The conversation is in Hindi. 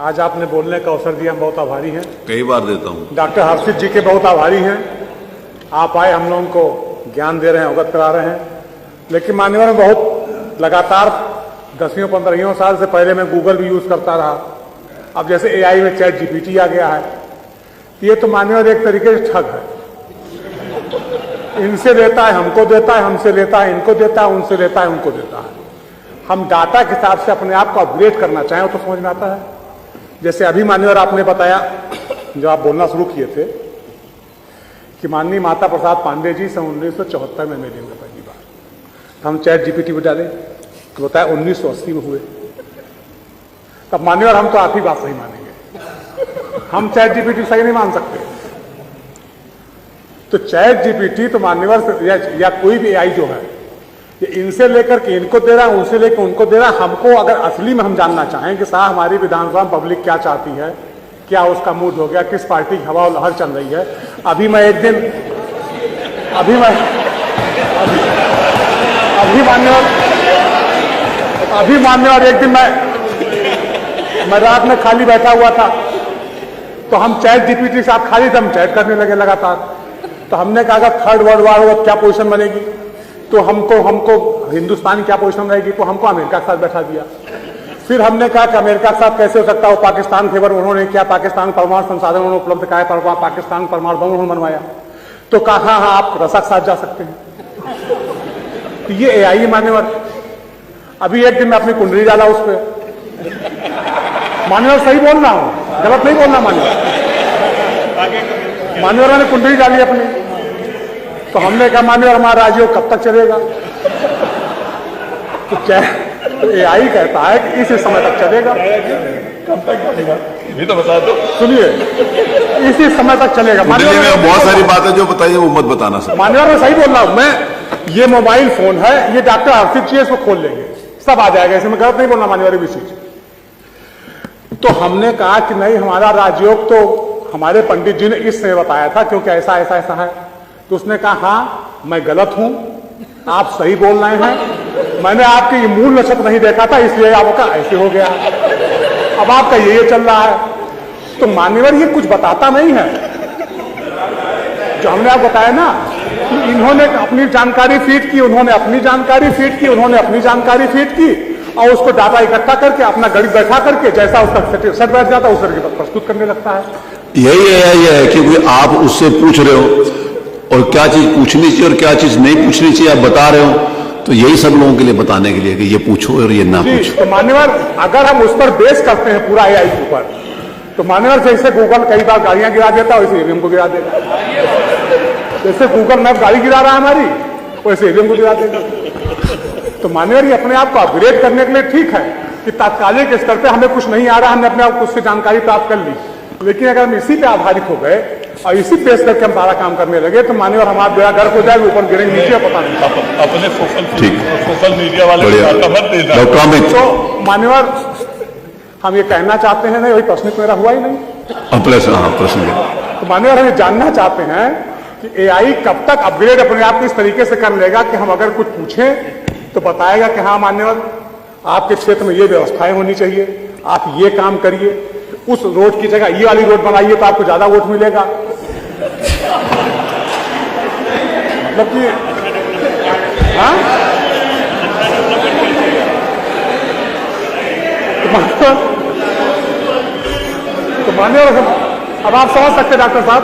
आज आपने बोलने का अवसर दिया, हम बहुत आभारी हैं। कई बार देता हूँ। डॉक्टर हर्षित जी के बहुत आभारी हैं। आप आए, हम लोगों को ज्ञान दे रहे हैं, अवगत करा रहे हैं। लेकिन मान्यवर बहुत लगातार 10-15 साल से पहले मैं गूगल भी यूज करता रहा। अब जैसे एआई में चैट जीपीटी आ गया है, ये तो मान्यवर एक तरीके से ठग है। इनसे लेता है हमको देता है, हमसे लेता है इनको देता है, उनसे लेता है उनको देता है। हम डाटा के हिसाब से अपने आप को अपग्रेड करना चाहें तो समझ में आता है। जैसे अभी मान्यवर आपने बताया, जो आप बोलना शुरू किए थे कि माननीय माता प्रसाद पांडे जी सन 1974 में मिले हुए पहली बार। हम चैट जीपीटी पे डाले तो बताया 1980 में हुए। तब मान्यवर हम तो आप ही बात सही मानेंगे, हम चैट जीपीटी सही नहीं मान सकते। तो चैट जीपीटी तो मान्यवर या कोई भी एआई जो है, ये इनसे लेकर के इनको दे रहा है, उनसे लेकर उनको दे रहा है। हमको अगर असली में हम जानना चाहें कि साहब हमारी विधानसभा में पब्लिक क्या चाहती है, क्या उसका मूड हो गया, किस पार्टी की हवा और लहर चल रही है। अभी मान्यवर एक दिन मैं रात में खाली बैठा हुआ था, तो हम चैट जीपीटी के साथ खाली थे, हम चैट करने लगे लगातार। तो हमने कहा थर्ड वर्ल्ड वॉर होगा क्या पोजीशन बनेगी, तो हमको हिंदुस्तान की क्या पोजीशन रहेगी, तो हमको अमेरिका के साथ बैठा दिया। फिर हमने कहा कि अमेरिका के साथ कैसे हो सकता है, वो पाकिस्तान फेवर उन्होंने किया, पाकिस्तान परमाणु संसाधन उन्होंने उपलब्ध कराया, पाकिस्तान परमाणु बम उन्होंने बनवाया। तो कहा हाँ आप रसा के साथ जा सकते हैं। तो ये एआई मान्यवर। अभी एक दिन मैं अपनी कुंडली डाला उस पर, मान्यवर सही बोल रहा हूं, गलत नहीं बोलना मान्यवर। मान्यवर ने कुंडली डाली अपनी, तो हमने कहा मान्यवर हमारा राजयोग कब तक चलेगा। तो क्या एआई कहता है कि इसी समय तक चलेगा। कब तक चलेगा ये तो बता दो। सुनिए, इसी समय तक चलेगा। मान्यवर बहुत सारी बातें जो बताइए वो मत बताना सर। मान्यवर मैं सही बोल रहा हूं। मैं ये मोबाइल फोन है, ये डॉक्टर हर्षित जी इसको खोल लेंगे, सब आ जाएगा, इसमें गलत नहीं बोलना मान्यवर भी चीज। तो हमने कहा कि नहीं, हमारा राजयोग तो हमारे पंडित जी ने इस समय बताया था, क्योंकि ऐसा ऐसा ऐसा है। तो उसने कहा हाँ मैं गलत हूं, आप सही बोल रहे हैं, मैंने आपके मूल नक्षत्र नहीं देखा था, इसलिए आपका ऐसे हो गया, अब आपका ये चल रहा है। तो मान्यवर ये कुछ बताता नहीं है। जो हमने आप बताया ना, इन्होंने अपनी जानकारी फीड की, उन्होंने अपनी जानकारी फीड की, उन्होंने अपनी जानकारी फीड की, और उसको डाटा इकट्ठा करके अपना गणित बैठा करके जैसा उसका सेट बैठ जाता है उस तरीके पर प्रस्तुत करने लगता है। यही है क्योंकि आप उससे पूछ रहे हो और क्या चीज पूछनी चाहिए और क्या चीज नहीं पूछनी चाहिए आप बता रहे हो, तो यही सब लोगों के लिए बताने के लिए कि ये पूछो और ये ना पूछो। तो मान्यवर अगर हम उस पर बेस करते हैं पूरा एआई के ऊपर, तो मान्यवर जैसे गूगल कई बार गाड़ियां गिरा देता है, वैसे ईवीएम को गिरा देगा। जैसे गूगल मैप गाड़ी गिरा रहा है हमारी, वैसे ईवीएम को गिरा देगा। तो मान्यवर ये अपने आप को अपग्रेड करने के लिए ठीक है कि तात्कालिक स्तर पे हमें कुछ नहीं आ रहा, हमने अपने आप को उससे जानकारी प्राप्त कर ली। लेकिन अगर हम इसी पे आधारित हो गए और इसी बेस करके हम सारा काम करने लगे, तो मान्यवर हमारा बेड़ा गर्क हो जाएगा, ऊपर गिरेंगे नीचे पता नहीं। अपने सोशल मीडिया वाले तो मान्यवर हम ये कहना चाहते हैं, नहीं वही प्रश्न मेरा हुआ ही नहीं। प्रश्न तो मान्यवर हम ये जानना चाहते हैं कि एआई कब तक अपग्रेड अपने आप को इस तरीके से कर लेगा कि हम अगर कुछ पूछें तो बताएगा कि हाँ मान्यवर आपके क्षेत्र में ये व्यवस्थाएं होनी चाहिए, आप ये काम करिए, उस रोड की जगह ये वाली रोड बनाइए तो आपको ज्यादा वोट मिलेगा। मतलब कि हाँ, तो मान्यवर अब आप समझ सकते डॉक्टर साहब